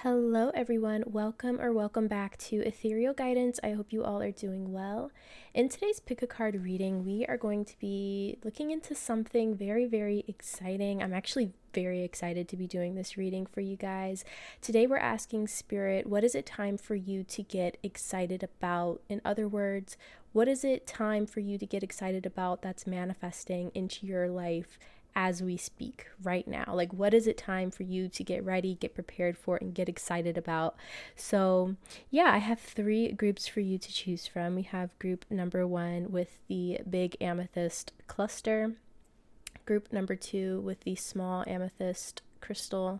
Hello everyone, welcome back to Ethereal Guidance. I hope you all are doing well. In today's pick a card reading, we are going to be looking into something very exciting. I'm actually very excited to be doing this reading for you guys. Today we're asking Spirit, what is it time for you to get excited about? In other words, what is it time for you to get excited about that's manifesting into your life as we speak right now? Like, what is it time for you to get ready, get prepared for, and get excited about? So yeah, I have three groups for you to choose from. We have group number 1 with the big amethyst cluster, group number 2 with the small amethyst crystal,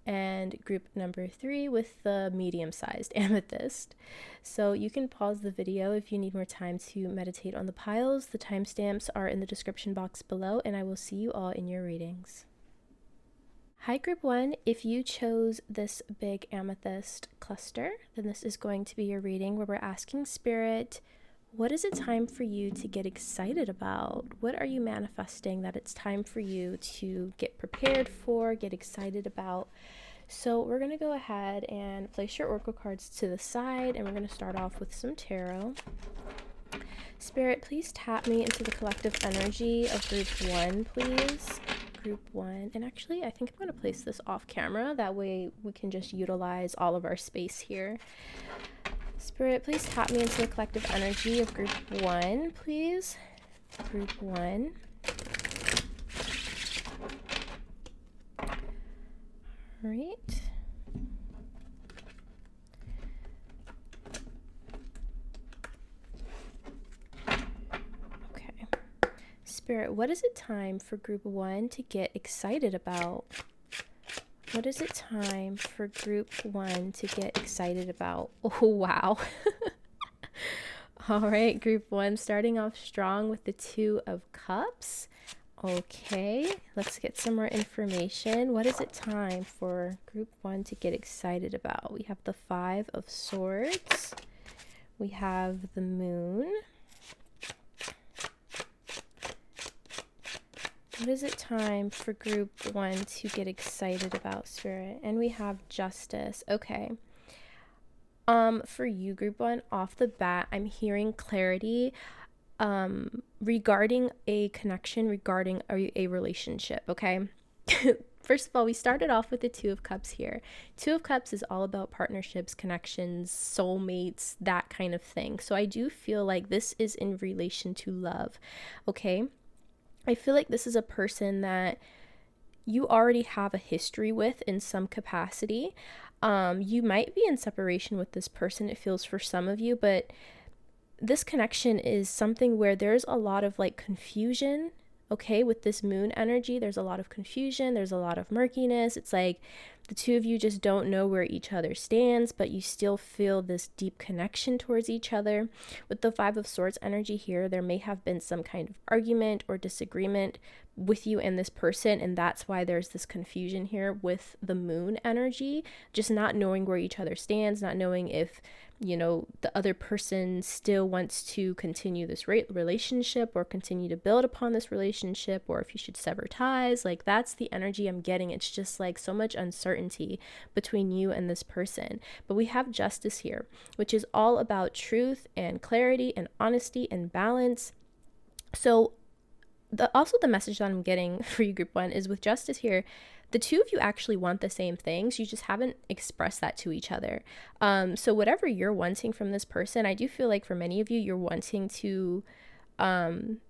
and group number 3 with the medium-sized amethyst. So you can pause the video if you need more time to meditate on the piles. The timestamps are in the description box below, and I will see you all in your readings. Hi group 1, if you chose this big amethyst cluster, then this is going to be your reading where we're asking Spirit, what is it time for you to get excited about? What are you manifesting that it's time for you to get prepared for, get excited about? So we're going to go ahead and place your oracle cards to the side, and we're going to start off with some tarot. Spirit, please tap me into the collective energy of group 1, please. Group 1. And actually, I think I'm going to place this off camera. That way we can just utilize all of our space here. Spirit, please tap me into the collective energy of group 1, please. Group 1. All right. Okay. Spirit, what is it time for group 1 to get excited about? What is it time for group 1 to get excited about? Oh, wow. All right, group 1, starting off strong with the 2 of Cups. Okay, let's get some more information. What is it time for group 1 to get excited about? We have the 5 of Swords. We have the Moon. What is it time for group 1 to get excited about, Spirit? And we have Justice. Okay. For you, group 1, off the bat, I'm hearing clarity regarding a connection, regarding a relationship, okay? First of all, we started off with the 2 of Cups here. 2 of Cups is all about partnerships, connections, soulmates, that kind of thing. So I do feel like this is in relation to love, okay? I feel like this is a person that you already have a history with in some capacity. You might be in separation with this person, it feels, for some of you, but this connection is something where there's a lot of like confusion, okay? With this moon energy, there's a lot of confusion, there's a lot of murkiness. It's like the 2 of you just don't know where each other stands, but you still feel this deep connection towards each other. With the 5 of Swords energy here, there may have been some kind of argument or disagreement with you and this person, and that's why there's this confusion here with the moon energy, just not knowing where each other stands, not knowing if, you know, the other person still wants to continue this relationship or continue to build upon this relationship, or if you should sever ties. Like, that's the energy I'm getting. It's just like so much uncertainty between you and this person. But we have Justice here, which is all about truth and clarity and honesty and balance. So also the message that I'm getting for you, group 1, is with Justice here, the 2 of you actually want the same things. You just haven't expressed that to each other. So whatever you're wanting from this person, I do feel like for many of you, you're wanting to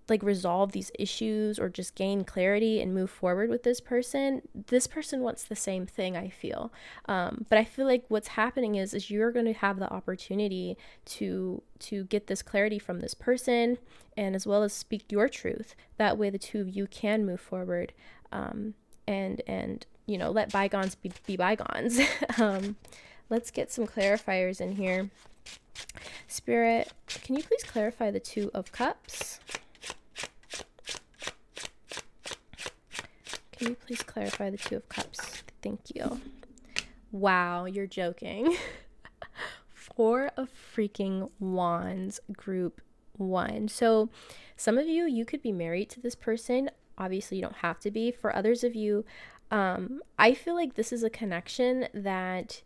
like resolve these issues or just gain clarity and move forward with this person. This person wants the same thing, I feel. But I feel like what's happening is you're going to have the opportunity to get this clarity from this person, and as well as speak your truth. That way the 2 of you can move forward, and you know, let bygones be bygones. Let's get some clarifiers in here. Spirit, can you please clarify the 2 of Cups? Can you please clarify the 2 of Cups? Thank you. Wow, you're joking. 4 of freaking Wands, group 1. So some of you could be married to this person. Obviously, you don't have to be. For others of you, I feel like this is a connection that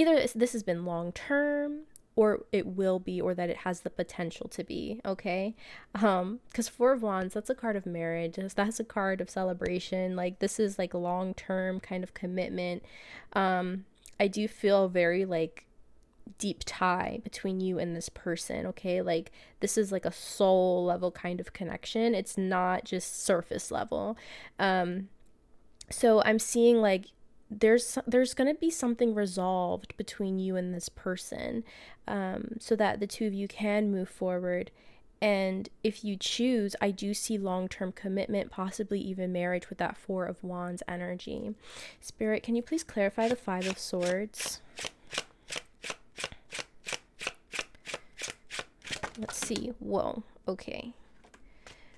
either this has been long term, or it will be, or that it has the potential to be. Okay, because Four of Wands, that's a card of marriage, that's a card of celebration. Like, this is like a long term kind of commitment. I do feel very like deep tie between you and this person. Okay, like, this is like a soul level kind of connection. It's not just surface level. So I'm seeing like there's going to be something resolved between you and this person, so that the two of you can move forward. And if you choose, I do see long-term commitment, possibly even marriage, with that Four of Wands energy. Spirit, can you please clarify the Five of Swords? Let's see. Whoa. Okay.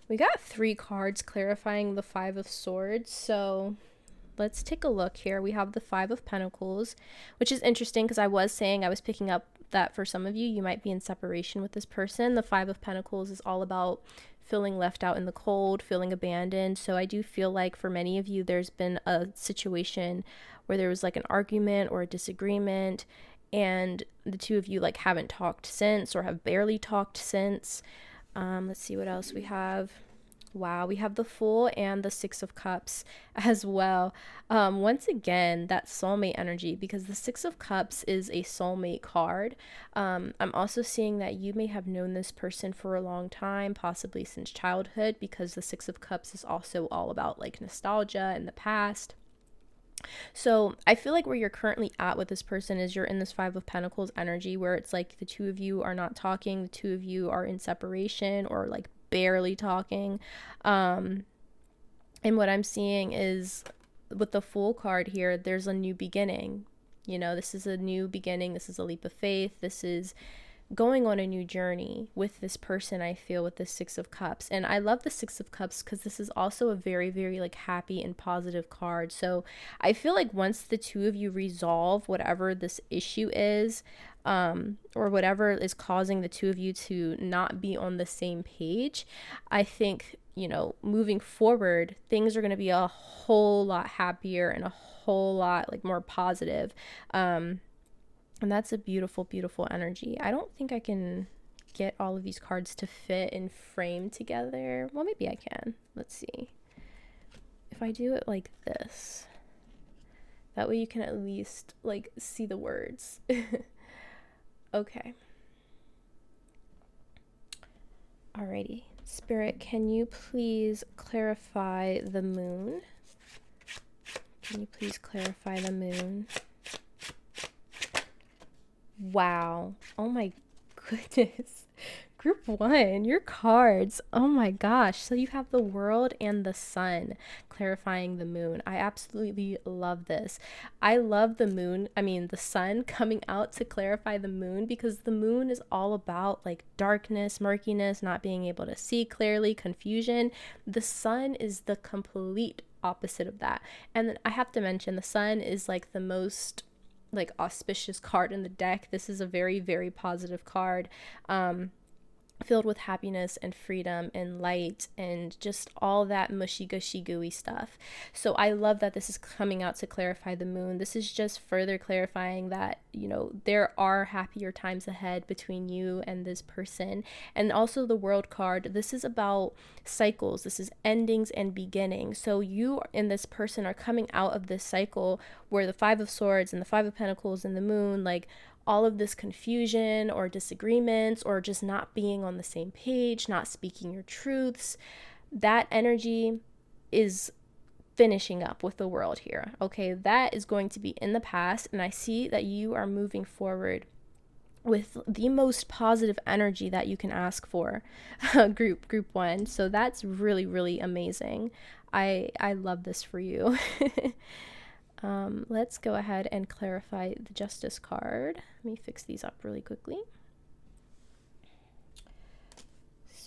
We got 3 cards clarifying the Five of Swords. So let's take a look here. We have the Five of Pentacles, which is interesting because I was picking up that for some of you, you might be in separation with this person. The Five of Pentacles is all about feeling left out in the cold, feeling abandoned. So I do feel like for many of you, there's been a situation where there was like an argument or a disagreement, and the two of you like haven't talked since, or have barely talked since. Let's see what else we have. Wow, we have the Fool and the Six of Cups as well. Once again, that soulmate energy, because the Six of Cups is a soulmate card. I'm also seeing that you may have known this person for a long time, possibly since childhood, because the Six of Cups is also all about like nostalgia in the past. So I feel like where you're currently at with this person is you're in this Five of Pentacles energy, where it's like the two of you are not talking, the two of you are in separation, or like barely talking. And what I'm seeing is with the Fool card here, there's a new beginning. You know, this is a new beginning. This is a leap of faith. This is going on a new journey with this person, I feel, with the Six of Cups. And I love the Six of Cups because this is also a very, very like happy and positive card. So I feel like once the two of you resolve whatever this issue is, or whatever is causing the two of you to not be on the same page, I think, you know, moving forward, things are going to be a whole lot happier and a whole lot like more positive. And that's a beautiful, beautiful energy. I don't think I can get all of these cards to fit and frame together. Well, maybe I can. Let's see. If I do it like this, that way you can at least like see the words. Okay. Alrighty. Spirit, can you please clarify the moon? Can you please clarify the moon? Wow. Oh my goodness. Group 1, your cards. Oh my gosh. So you have the World and the Sun clarifying the moon. I absolutely love this. I love the moon, the sun coming out to clarify the moon, because the moon is all about like darkness, murkiness, not being able to see clearly, confusion. The sun is the complete opposite of that. And then I have to mention, the sun is like the most like auspicious card in the deck. This is a very, very positive card, filled with happiness and freedom and light and just all that mushy gushy gooey stuff. So I love that this is coming out to clarify the moon. This is just further clarifying that, you know, there are happier times ahead between you and this person. And also the World card, this is about cycles. This is endings and beginnings. So you and this person are coming out of this cycle where the Five of Swords and the Five of Pentacles and the moon, like all of this confusion or disagreements or just not being on the same page, not speaking your truths, that energy is finishing up with the World here. Okay, that is going to be in the past, and I see that you are moving forward with the most positive energy that you can ask for. group 1. So that's really, really amazing. I love this for you. Let's go ahead and clarify the Justice card. Let me fix these up really quickly.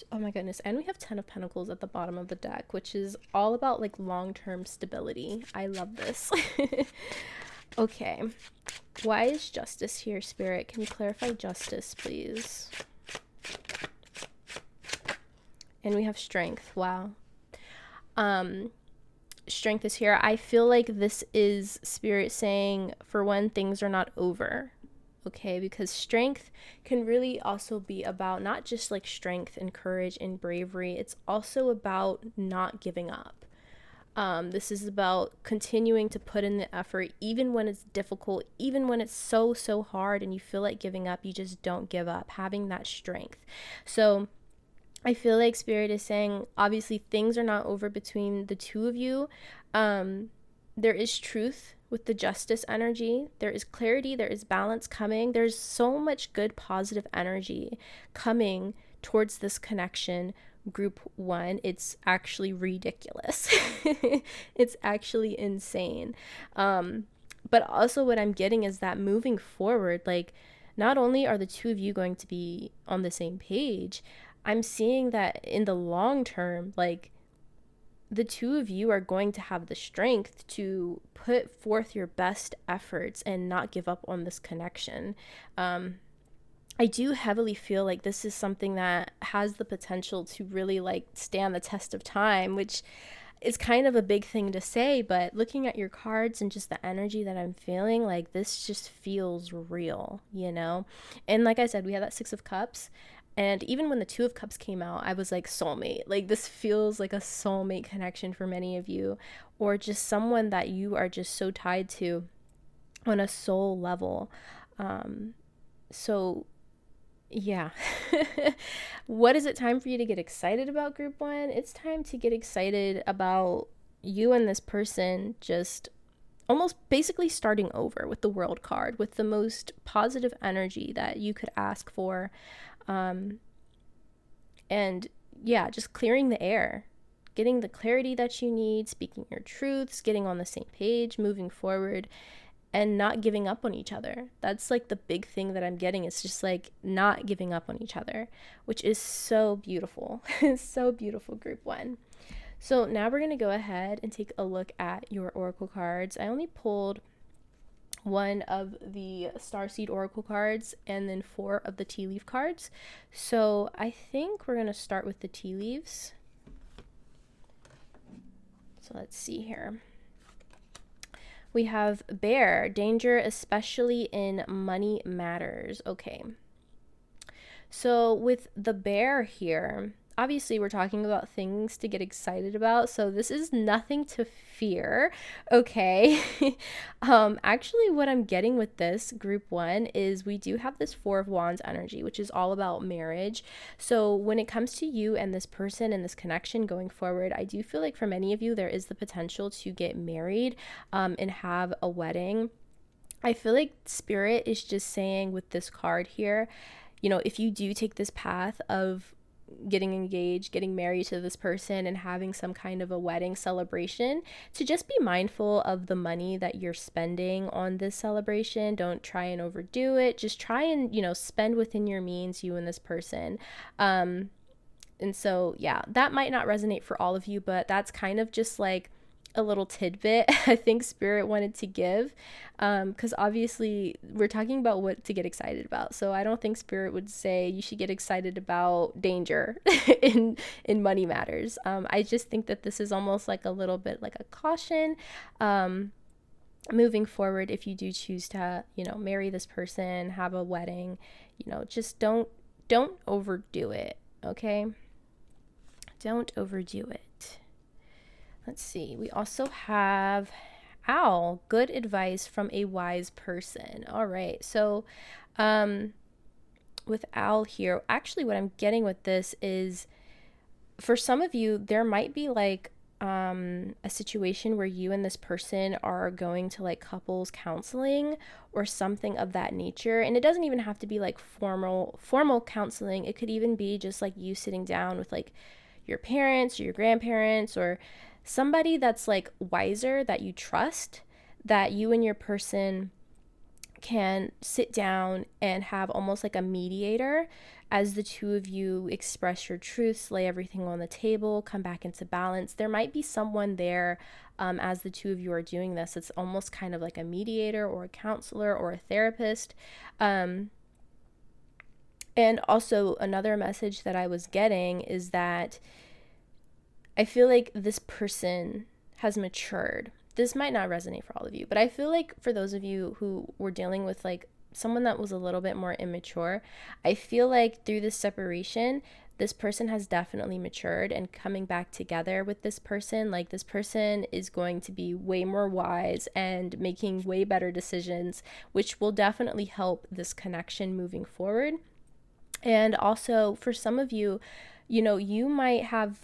Oh my goodness. And we have 10 of Pentacles at the bottom of the deck, which is all about like long-term stability. I love this. Okay. Why is Justice here, Spirit? Can you clarify Justice, please? And we have Strength. Wow. Strength is here. I feel like this is Spirit saying, for one, things are not over. okay? Because strength can really also be about not just like strength and courage and bravery, it's also about not giving up. This is about continuing to put in the effort, even when it's difficult, even when it's so hard and you feel like giving up, you just don't give up, having that strength. So I feel like Spirit is saying, obviously, things are not over between the two of you. There is truth with the justice energy. There is clarity. There is balance coming. There's so much good, positive energy coming towards this connection. Group one, it's actually ridiculous. It's actually insane. But also, what I'm getting is that moving forward, like, not only are the two of you going to be on the same page, I'm seeing that in the long term, like, the two of you are going to have the strength to put forth your best efforts and not give up on this connection. I do heavily feel like this is something that has the potential to really like stand the test of time, which is kind of a big thing to say, but looking at your cards and just the energy that I'm feeling, like this just feels real, you know? And like I said, we had that Six of Cups. And even when the Two of Cups came out, I was like, soulmate. Like, this feels like a soulmate connection for many of you, or just someone that you are just so tied to on a soul level. So, yeah. What is it time for you to get excited about, group one? It's time to get excited about you and this person just almost basically starting over with the World card, with the most positive energy that you could ask for. And yeah, just clearing the air, getting the clarity that you need, speaking your truths, getting on the same page, moving forward, and not giving up on each other. That's like the big thing that I'm getting. It's just like not giving up on each other, which is so beautiful. So beautiful, group one. So now we're going to go ahead and take a look at your oracle cards. I only pulled one of the Starseed Oracle cards and then 4 of the tea leaf cards. So I think we're going to start with the tea leaves. So let's see here. We have Bear, danger, especially in money matters. Okay. So with the Bear here, obviously we're talking about things to get excited about, so this is nothing to fear, okay? Actually what I'm getting with this group one is we do have this Four of Wands energy, which is all about marriage. So when it comes to you and this person and this connection going forward, I do feel like for many of you there is the potential to get married and have a wedding. I feel like Spirit is just saying with this card here, you know, if you do take this path of getting engaged, getting married to this person and having some kind of a wedding celebration, to just be mindful of the money that you're spending on this celebration. Don't try and overdo it. Just try and, you know, spend within your means, you and this person. And so, yeah, that might not resonate for all of you, but that's kind of just like a little tidbit I think Spirit wanted to give, because obviously we're talking about what to get excited about, so I don't think Spirit would say you should get excited about danger in money matters. I just think that this is almost like a little bit like a caution moving forward. If you do choose to, you know, marry this person, have a wedding, you know, just don't overdo it, okay? Don't overdo it. Let's see. We also have Owl, good advice from a wise person. All right. So with Owl here, actually what I'm getting with this is for some of you, there might be like a situation where you and this person are going to like couples counseling or something of that nature. And it doesn't even have to be like formal counseling. It could even be just like you sitting down with like your parents or your grandparents or somebody that's like wiser that you trust, that you and your person can sit down and have almost like a mediator as the two of you express your truths, lay everything on the table, come back into balance. There might be someone there as the two of you are doing this. It's almost kind of like a mediator or a counselor or a therapist. And also another message that I was getting is that I feel like this person has matured. This might not resonate for all of you, but I feel like for those of you who were dealing with like someone that was a little bit more immature. I feel like through this separation, this person has definitely matured, and coming back together with this person, like this person is going to be way more wise and making way better decisions, which will definitely help this connection moving forward. And also for some of you, you know, you might have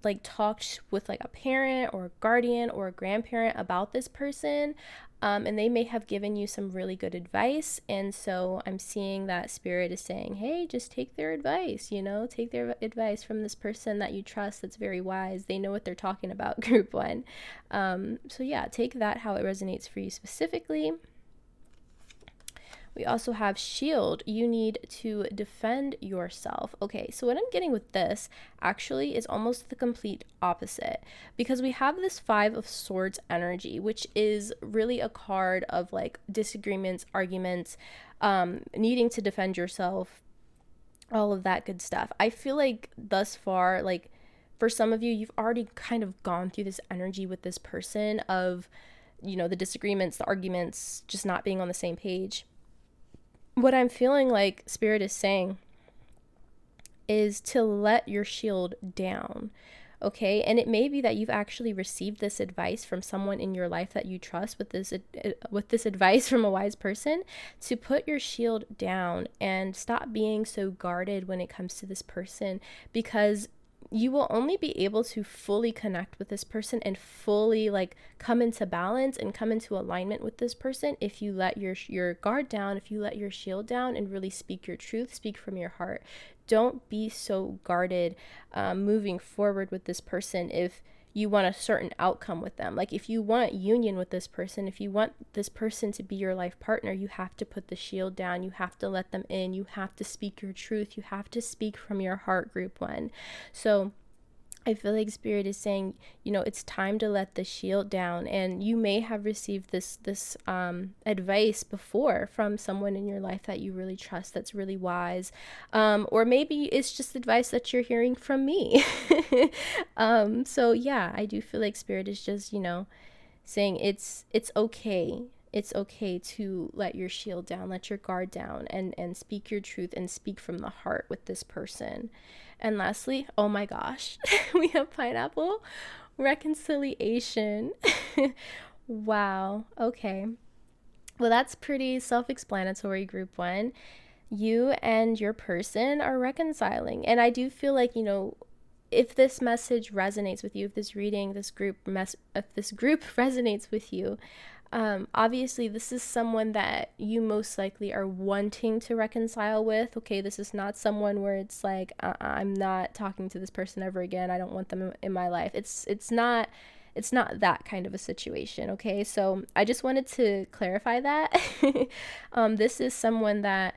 like talked with like a parent or a guardian or a grandparent about this person, and they may have given you some really good advice. And so I'm seeing that spirit is saying, hey, just take their advice, you know, take their advice from this person that you trust that's very wise. They know what they're talking about, group one. So yeah, take that how it resonates for you specifically. We also have shield. You need to defend yourself. Okay, so what I'm getting with this actually is almost the complete opposite, because we have this 5 of Swords energy, which is really a card of like disagreements, arguments, needing to defend yourself, all of that good stuff. I feel like thus far, like for some of you, you've already kind of gone through this energy with this person of, you know, the disagreements, the arguments, just not being on the same page. What I'm feeling like Spirit is saying is to let your shield down, okay? And it may be that you've actually received this advice from someone in your life that you trust, with this advice from a wise person, to put your shield down and stop being so guarded when it comes to this person, because you will only be able to fully connect with this person and fully like come into balance and come into alignment with this person if you let your guard down, if you let your shield down and really speak your truth, speak from your heart. Don't be so guarded moving forward with this person if you want a certain outcome with them. Like if you want union with this person, if you want this person to be your life partner, you have to put the shield down. You have to let them in. You have to speak your truth. You have to speak from your heart, group one. So I feel like Spirit is saying, you know, it's time to let the shield down. And you may have received this advice before from someone in your life that you really trust, that's really wise. Or maybe it's just advice that you're hearing from me. So yeah, I do feel like Spirit is just, you know, saying it's okay. It's okay to let your shield down, let your guard down, and speak your truth and speak from the heart with this person. And lastly, oh my gosh, we have pineapple, reconciliation. Wow. Okay. Well, that's pretty self-explanatory, group one. You and your person are reconciling. And I do feel like, you know, if this message resonates with you, if this reading, if this group resonates with you, obviously this is someone that you most likely are wanting to reconcile with. Okay, this is not someone where it's like, I'm not talking to this person ever again. I don't want them in my life. It's not that kind of a situation. Okay, so I just wanted to clarify that. This is someone that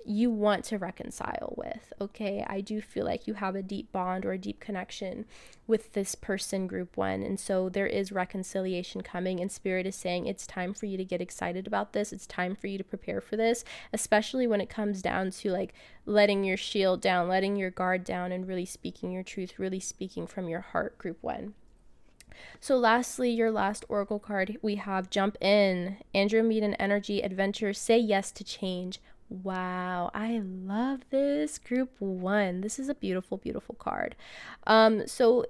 you want to reconcile with. Okay, I do feel like you have a deep bond or a deep connection with this person, group one, and so there is reconciliation coming, and Spirit is saying it's time for you to get excited about this. It's time for you to prepare for this, especially when it comes down to like letting your shield down, letting your guard down, and really speaking your truth, really speaking from your heart, group one. So lastly, your last oracle card, we have Jump In, Andromedan energy, adventure, say yes to change. Wow, I love this, group one. This is a beautiful, beautiful card. So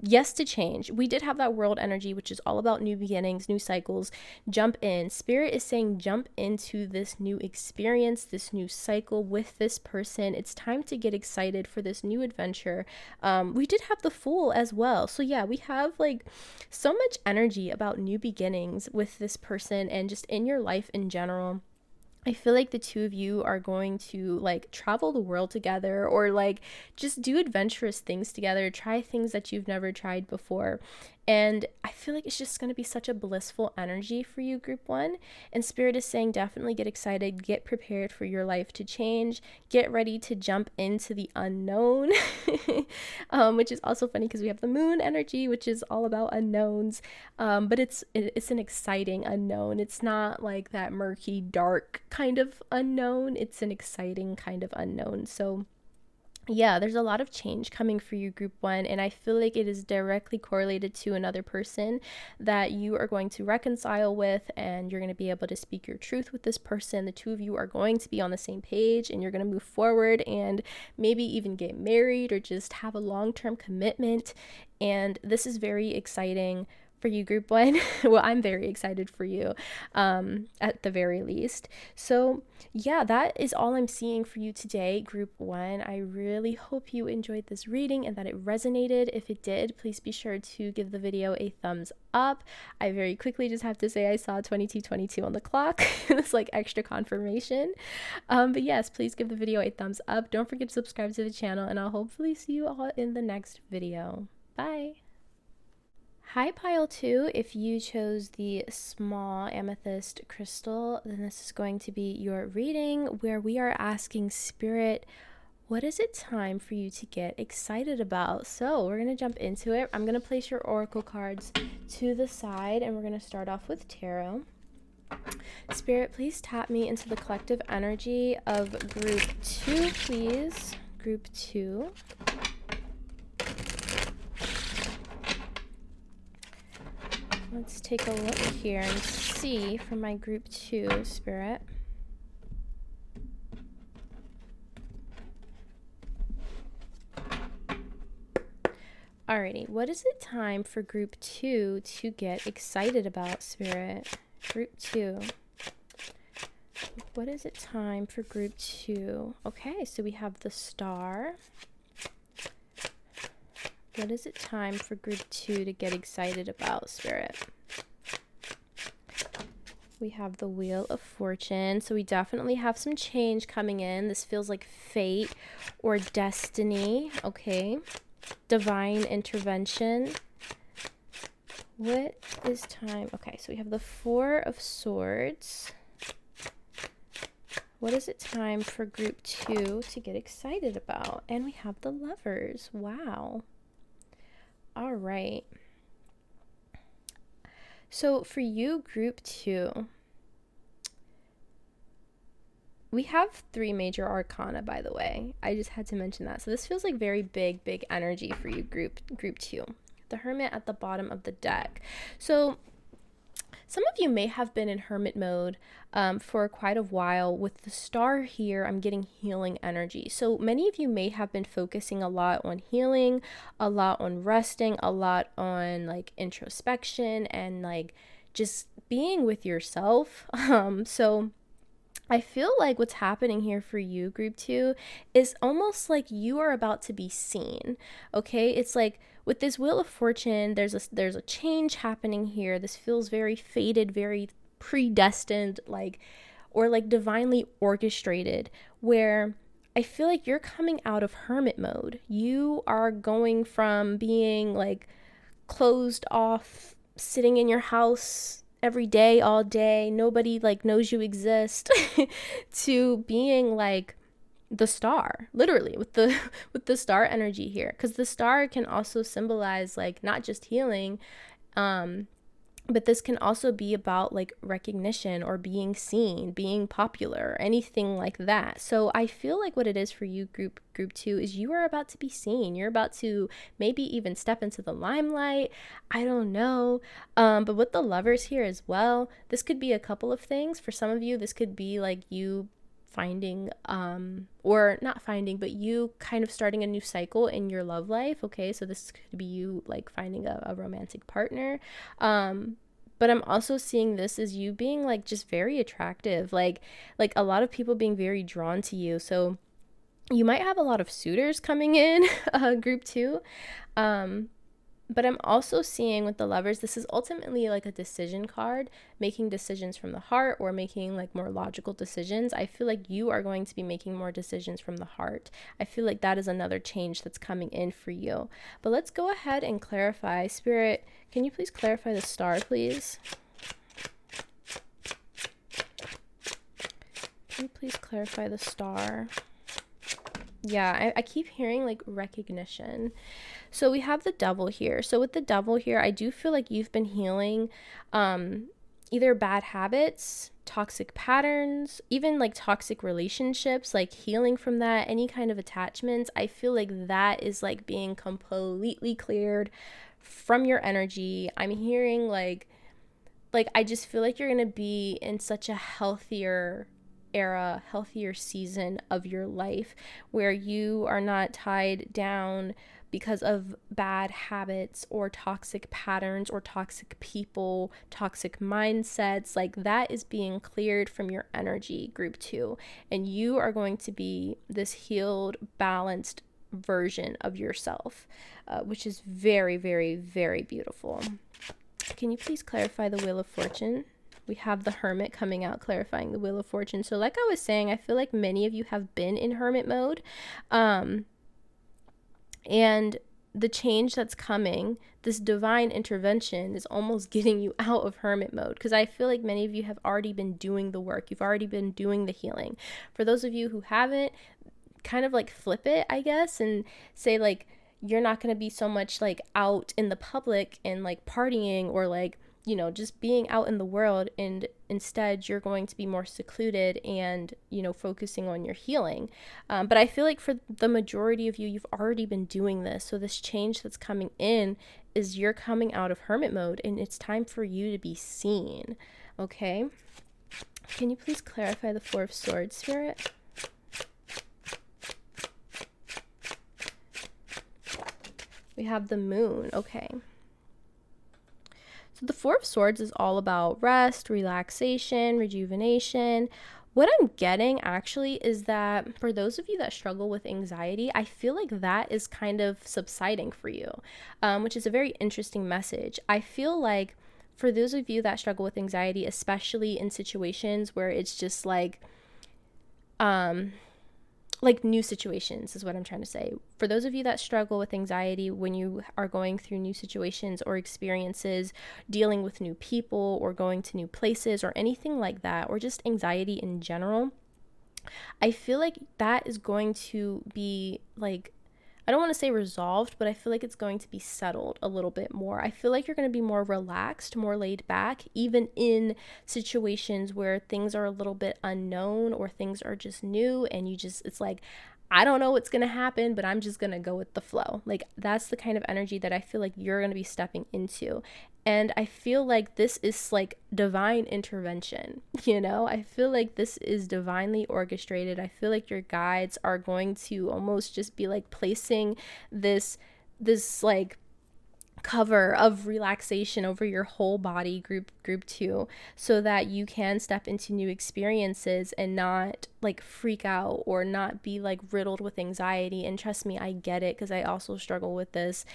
yes to change. We did have that world energy, which is all about new beginnings, new cycles. Jump in. Spirit is saying jump into this new experience, this new cycle with this person. It's time to get excited for this new adventure. We did have the Fool as well. So yeah, we have like so much energy about new beginnings with this person and just in your life in general. I feel like the two of you are going to like travel the world together, or like just do adventurous things together, try things that you've never tried before. And I feel like it's just going to be such a blissful energy for you, group one. And Spirit is saying definitely get excited, get prepared for your life to change, get ready to jump into the unknown, which is also funny because we have the moon energy, which is all about unknowns. But it's an exciting unknown. It's not like that murky, dark kind of unknown. It's an exciting kind of unknown. So yeah, there's a lot of change coming for you, group one, and I feel like it is directly correlated to another person that you are going to reconcile with, and you're going to be able to speak your truth with this person. The two of you are going to be on the same page, and you're going to move forward and maybe even get married or just have a long-term commitment. And this is very exciting for you, group one. Well, I'm very excited for you, at the very least. So yeah, that is all I'm seeing for you today, group one. I really hope you enjoyed this reading and that it resonated. If it did, please be sure to give the video a thumbs up. I very quickly just have to say I saw 22:22 on the clock. It's like extra confirmation. But yes, please give the video a thumbs up. Don't forget to subscribe to the channel, and I'll hopefully see you all in the next video. Bye. Hi, pile 2. If you chose the small amethyst crystal, then this is going to be your reading where we are asking Spirit, what is it time for you to get excited about? So we're going to jump into it. I'm going to place your oracle cards to the side, and we're going to start off with tarot. Spirit, please tap me into the collective energy of group 2, please. Group 2. Let's take a look here and see for my group 2, Spirit. Alrighty, what is it time for group 2 to get excited about, Spirit? Group 2. What is it time for group 2? Okay, so we have the Star. What is it time for group 2 to get excited about, Spirit? We have the Wheel of Fortune. So we definitely have some change coming in. This feels like fate or destiny. Okay. Divine intervention. What is time? Okay, so we have the Four of Swords. What is it time for group 2 to get excited about? And we have the Lovers. Wow. All right. So for you, group 2, we have 3 major arcana, by the way. I just had to mention that. So this feels like very big energy for you, group 2. The Hermit at the bottom of the deck. So some of you may have been in hermit mode for quite a while. With the Star here, I'm getting healing energy. So many of you may have been focusing a lot on healing, a lot on resting, a lot on like introspection and like just being with yourself. So I feel like what's happening here for you, group 2, is almost like you are about to be seen. Okay, it's like with this Wheel of Fortune, there's a change happening here. This feels very fated, very predestined, like, or like divinely orchestrated, where I feel like you're coming out of hermit mode. You are going from being like closed off, sitting in your house every day, all day, nobody like knows you exist, to being like the Star, literally with the Star energy here, because the Star can also symbolize like not just healing, but this can also be about like recognition or being seen, being popular, anything like that. So I feel like what it is for you, group 2, is you are about to be seen. You're about to maybe even step into the limelight. I don't know. But with the Lovers here as well, this could be a couple of things. For some of you, this could be like you finding or not finding, but you kind of starting a new cycle in your love life. Okay, so this could be you like finding a romantic partner, but I'm also seeing this as you being like just very attractive, like a lot of people being very drawn to you. So you might have a lot of suitors coming in, group 2. But I'm also seeing with the Lovers, this is ultimately like a decision card, making decisions from the heart or making like more logical decisions. I feel like you are going to be making more decisions from the heart. I feel like that is another change that's coming in for you. But let's go ahead and clarify. Spirit, can you please clarify the Star, please? Can you please clarify the Star? Yeah, I keep hearing like recognition. So we have the Devil here. So with the Devil here, I do feel like you've been healing either bad habits, toxic patterns, even like toxic relationships, like healing from that, any kind of attachments. I feel like that is like being completely cleared from your energy. I'm hearing like I just feel like you're going to be in such a healthier era, healthier season of your life where you are not tied down because of bad habits or toxic patterns or toxic people, toxic mindsets. Like that is being cleared from your energy, group 2, and you are going to be this healed, balanced version of yourself, which is very, very, very beautiful. Can you please clarify the Wheel of Fortune? We have the Hermit coming out, clarifying the Wheel of Fortune. So like I was saying, I feel like many of you have been in hermit mode. And the change that's coming, this divine intervention, is almost getting you out of hermit mode, because I feel like many of you have already been doing the work. You've already been doing the healing. For those of you who haven't, kind of like flip it, I guess, and say like, you're not going to be so much like out in the public and like partying or like, you know, just being out in the world, and instead you're going to be more secluded and, you know, focusing on your healing. But I feel like for the majority of you, you've already been doing this. So this change that's coming in is you're coming out of hermit mode, and it's time for you to be seen. Okay. Can you please clarify the Four of Swords, Spirit? We have the Moon. Okay. So the Four of Swords is all about rest, relaxation, rejuvenation. What I'm getting actually is that for those of you that struggle with anxiety, I feel like that is kind of subsiding for you, which is a very interesting message. I feel like for those of you that struggle with anxiety, especially in situations where it's just like new situations is what I'm trying to say. For those of you that struggle with anxiety when you are going through new situations or experiences, dealing with new people or going to new places or anything like that, or just anxiety in general, I feel like that is going to be like, I don't want to say resolved, but I feel like it's going to be settled a little bit more. I feel like you're going to be more relaxed, more laid back, even in situations where things are a little bit unknown or things are just new and it's like, I don't know what's going to happen, but I'm just going to go with the flow. Like that's the kind of energy that I feel like you're going to be stepping into. And I feel like this is like divine intervention, you know? I feel like this is divinely orchestrated. I feel like your guides are going to almost just be like placing this like cover of relaxation over your whole body, group 2, so that you can step into new experiences and not like freak out or not be like riddled with anxiety. And trust me, I get it, because I also struggle with this.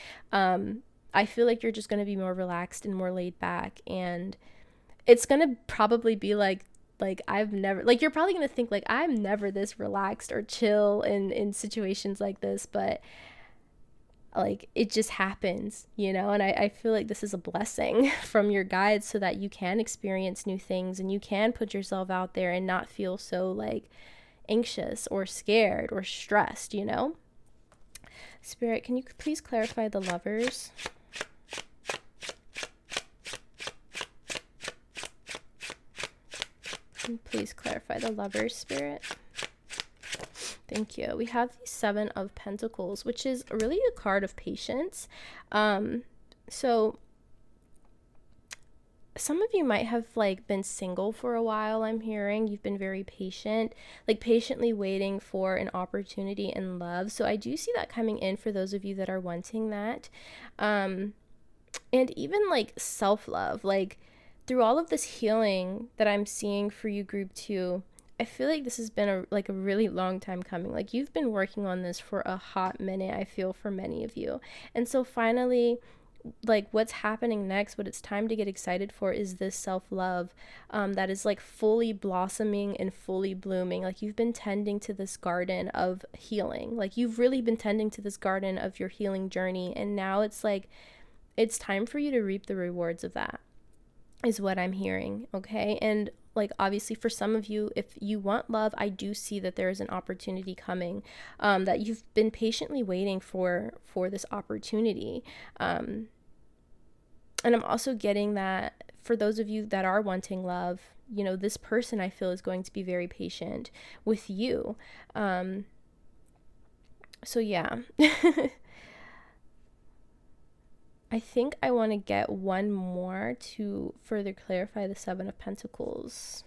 I feel like you're just going to be more relaxed and more laid back, and it's going to probably be like I've never, like, you're probably going to think like I'm never this relaxed or chill in situations like this, but like it just happens, you know? And I feel like this is a blessing from your guides so that you can experience new things and you can put yourself out there and not feel so like anxious or scared or stressed, you know? Spirit, can you please clarify the Lovers? Please clarify the Lovers, Spirit. Thank you. We have the Seven of Pentacles, which is really a card of patience. So some of you might have like been single for a while. I'm hearing you've been very patient, like patiently waiting for an opportunity in love. So I do see that coming in for those of you that are wanting that. And even like self-love, like through all of this healing that I'm seeing for you, group 2, I feel like this has been a really long time coming. Like you've been working on this for a hot minute, I feel, for many of you. And so finally, like what's happening next, what it's time to get excited for, is this self-love that is like fully blossoming and fully blooming. Like you've been tending to this garden of healing. Like you've really been tending to this garden of your healing journey. And now it's like, it's time for you to reap the rewards of that, is what I'm hearing. Okay. And like obviously for some of you, if you want love, I do see that there is an opportunity coming, that you've been patiently waiting for this opportunity. And I'm also getting that for those of you that are wanting love, you know, this person I feel is going to be very patient with you. So yeah. I think I want to get one more to further clarify the Seven of Pentacles.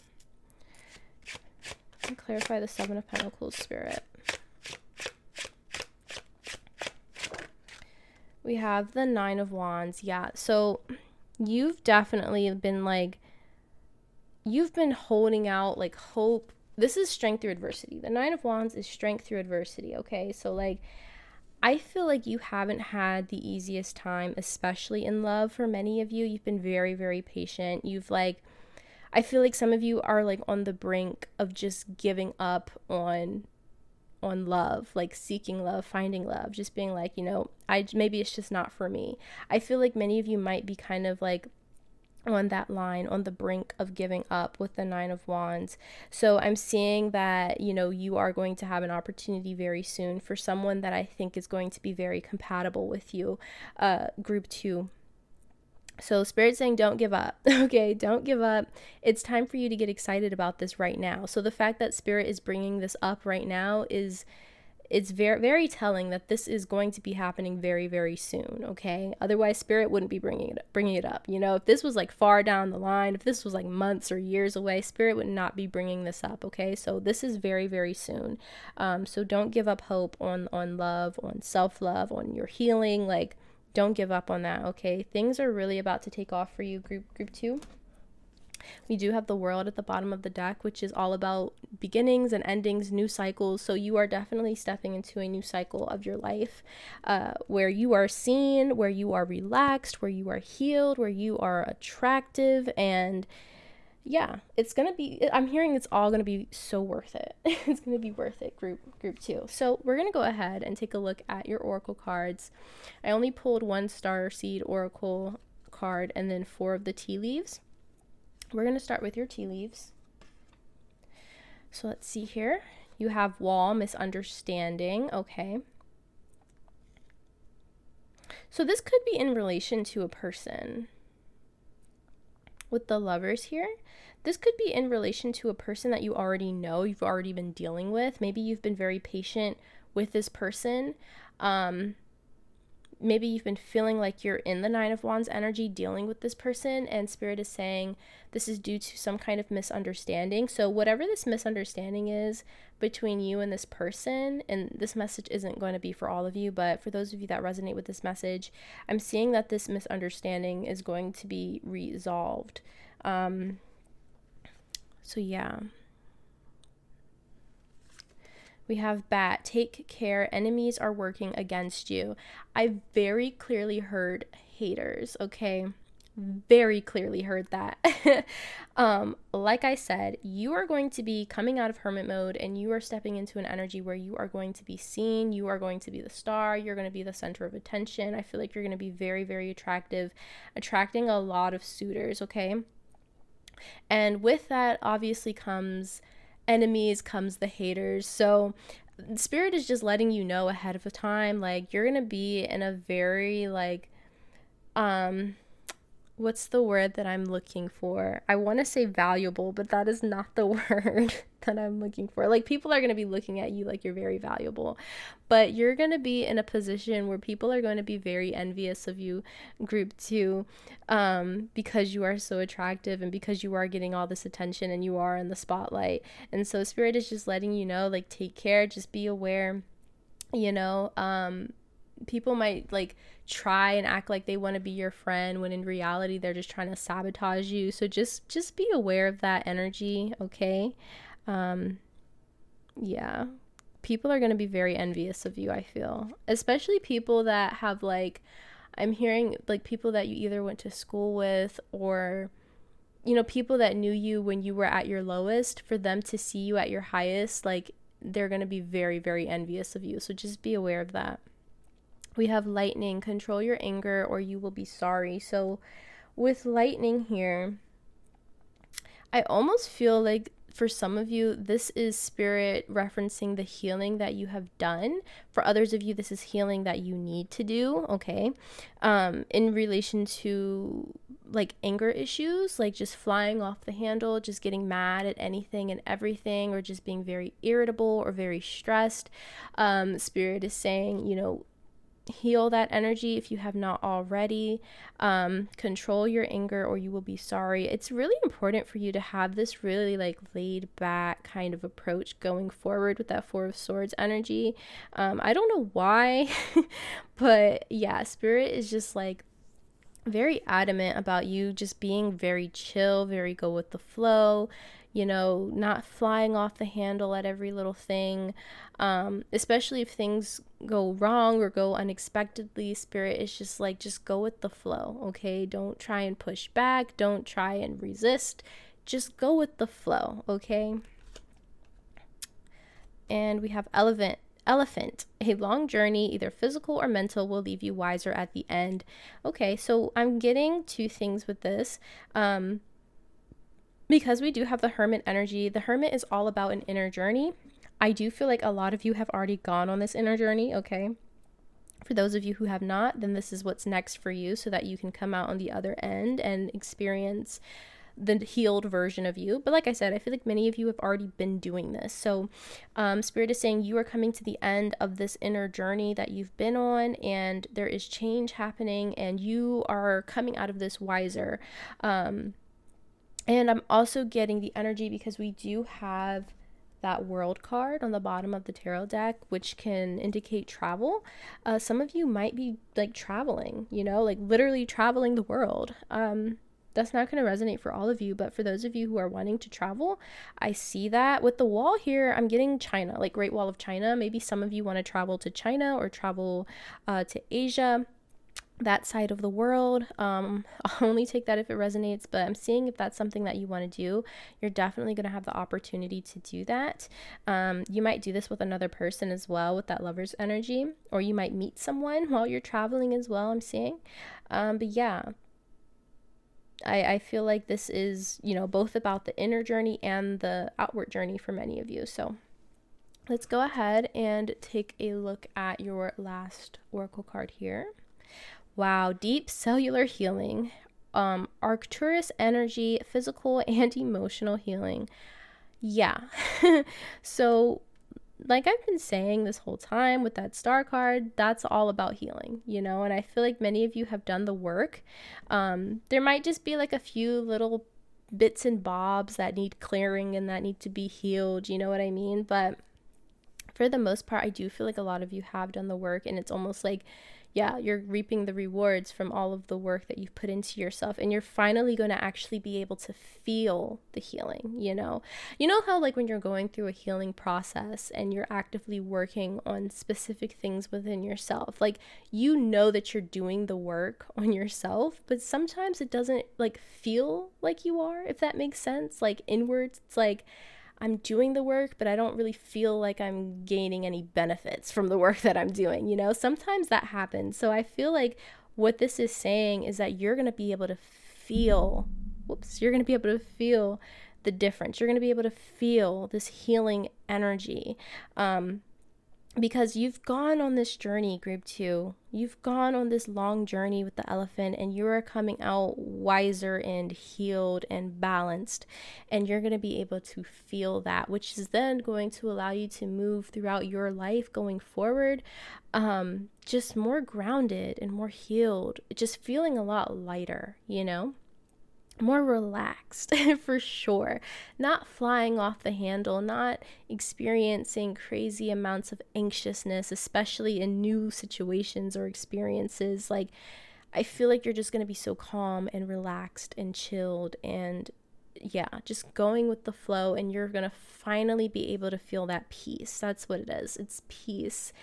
Clarify the Seven of Pentacles, Spirit. We have the Nine of Wands. Yeah, so you've definitely been like, you've been holding out like hope. This is strength through adversity. The Nine of Wands is strength through adversity, okay? So like, I feel like you haven't had the easiest time, especially in love. For many of you, you've been very, very patient. You've like, I feel like some of you are like on the brink of just giving up on love, like seeking love, finding love, just being like, you know, maybe it's just not for me. I feel like many of you might be kind of like on that line, on the brink of giving up with the Nine of Wands. So I'm seeing that, you know, you are going to have an opportunity very soon for someone that I think is going to be very compatible with you, group 2. So Spirit's saying don't give up. Okay, don't give up. It's time for you to get excited about this right now. So the fact that Spirit is bringing this up right now is, it's very, very telling that this is going to be happening very, very soon, okay? Otherwise, Spirit wouldn't be bringing it up. You know, if this was like far down the line, if this was like months or years away, Spirit would not be bringing this up, okay? So this is very, very soon. So don't give up hope on love, on self-love, on your healing. Like, don't give up on that, okay? Things are really about to take off for you, group 2. We do have the World at the bottom of the deck, which is all about beginnings and endings, new cycles. So you are definitely stepping into a new cycle of your life, where you are seen, where you are relaxed, where you are healed, where you are attractive. And yeah, it's going to be, I'm hearing it's all going to be so worth it. It's going to be worth it, group 2. So we're going to go ahead and take a look at your oracle cards. I only pulled 1 starseed oracle card and then 4 of the tea leaves. We're going to start with your tea leaves. So let's see here. You have wall, misunderstanding. Okay. So this could be in relation to a person. With the Lovers here, this could be in relation to a person that you already know, you've already been dealing with. Maybe you've been very patient with this person. Maybe you've been feeling like you're in the Nine of Wands energy dealing with this person, and Spirit is saying this is due to some kind of misunderstanding. So whatever this misunderstanding is between you and this person, and this message isn't going to be for all of you, but for those of you that resonate with this message, I'm seeing that this misunderstanding is going to be resolved. So yeah. We have Bat, take care, enemies are working against you. I very clearly heard haters, okay? Very clearly heard that. Like I said, you are going to be coming out of hermit mode and you are stepping into an energy where you are going to be seen, you are going to be the star, you're going to be the center of attention. I feel like you're going to be very, very attractive, attracting a lot of suitors, okay? And with that obviously comes enemies, comes the haters. So Spirit is just letting you know ahead of time, like you're gonna be in a very like what's the word that I'm looking for? I want to say valuable, but that is not the word that I'm looking for. Like, people are going to be looking at you like you're very valuable, but you're going to be in a position where people are going to be very envious of you, group 2, because you are so attractive and because you are getting all this attention and you are in the spotlight. And so Spirit is just letting you know, like, take care, just be aware, you know. People might like try and act like they want to be your friend when in reality they're just trying to sabotage you. So just be aware of that energy, okay? Yeah, people are going to be very envious of you, I feel, especially people that have, like, I'm hearing like people that you either went to school with, or you know, people that knew you when you were at your lowest, for them to see you at your highest, like, they're going to be very, very envious of you. So just be aware of that. We have lightning, control your anger or you will be sorry. So with lightning here, I almost feel like for some of you, this is Spirit referencing the healing that you have done. For others of you, this is healing that you need to do, okay? In relation to like anger issues, like just flying off the handle, just getting mad at anything and everything, or just being very irritable or very stressed, Spirit is saying, heal that energy if you have not already. Control your anger or you will be sorry. It's really important for you to have this really like laid back kind of approach going forward with that Four of Swords energy. I don't know why, but yeah, Spirit is just like very adamant about you just being very chill, very go with the flow, not flying off the handle at every little thing, especially if things go wrong or go unexpectedly. Spirit is just like, just go with the flow, okay? Don't try and push back. Don't try and resist. Just go with the flow, okay? And we have elephant. A long journey, either physical or mental, will leave you wiser at the end. Okay, so I'm getting two things with this. Because we do have the Hermit energy, the Hermit is all about an inner journey. I do feel like a lot of you have already gone on this inner journey, okay? For those of you who have not, then this is what's next for you so that you can come out on the other end and experience the healed version of you. But like I said, I feel like many of you have already been doing this. So Spirit is saying you are coming to the end of this inner journey that you've been on, and there is change happening, and you are coming out of this wiser. And I'm also getting the energy because we do have that World card on the bottom of the tarot deck, which can indicate travel. Some of you might be like traveling, like literally traveling the world. That's not going to resonate for all of you, but for those of you who are wanting to travel, I see that. With the wall here, I'm getting China, like Great Wall of China. Maybe some of you want to travel to China or travel to Asia, that side of the world. I'll only take that if it resonates, but I'm seeing if that's something that you want to do, you're definitely going to have the opportunity to do that. You might do this with another person as well, with that Lover's energy, or you might meet someone while you're traveling as well, I'm seeing. But yeah, I feel like this is, both about the inner journey and the outward journey for many of you. So let's go ahead and take a look at your last oracle card here. Wow, deep cellular healing, Arcturus energy, physical and emotional healing. Yeah. So like I've been saying this whole time with that star card, that's all about healing, and I feel like many of you have done the work. There might just be like a few little bits and bobs that need clearing and that need to be healed, you know what I mean? But for the most part, I do feel like a lot of you have done the work, and it's almost like, yeah, you're reaping the rewards from all of the work that you've put into yourself, and you're finally going to actually be able to feel the healing, You know how like when you're going through a healing process and you're actively working on specific things within yourself, like that you're doing the work on yourself, but sometimes it doesn't like feel like you are, if that makes sense. Like inwards, it's like, I'm doing the work, but I don't really feel like I'm gaining any benefits from the work that I'm doing, Sometimes that happens. So I feel like what this is saying is that you're going to be able to feel, the difference. You're going to be able to feel this healing energy. Because you've gone on this journey, group 2. You've gone on this long journey with the elephant, and you are coming out wiser and healed and balanced. And you're going to be able to feel that, which is then going to allow you to move throughout your life going forward, just more grounded and more healed, just feeling a lot lighter, more relaxed for sure, not flying off the handle, not experiencing crazy amounts of anxiousness, especially in new situations or experiences. Like, I feel like you're just going to be so calm and relaxed and chilled, and yeah, just going with the flow, and you're going to finally be able to feel that peace. That's what it is. It's peace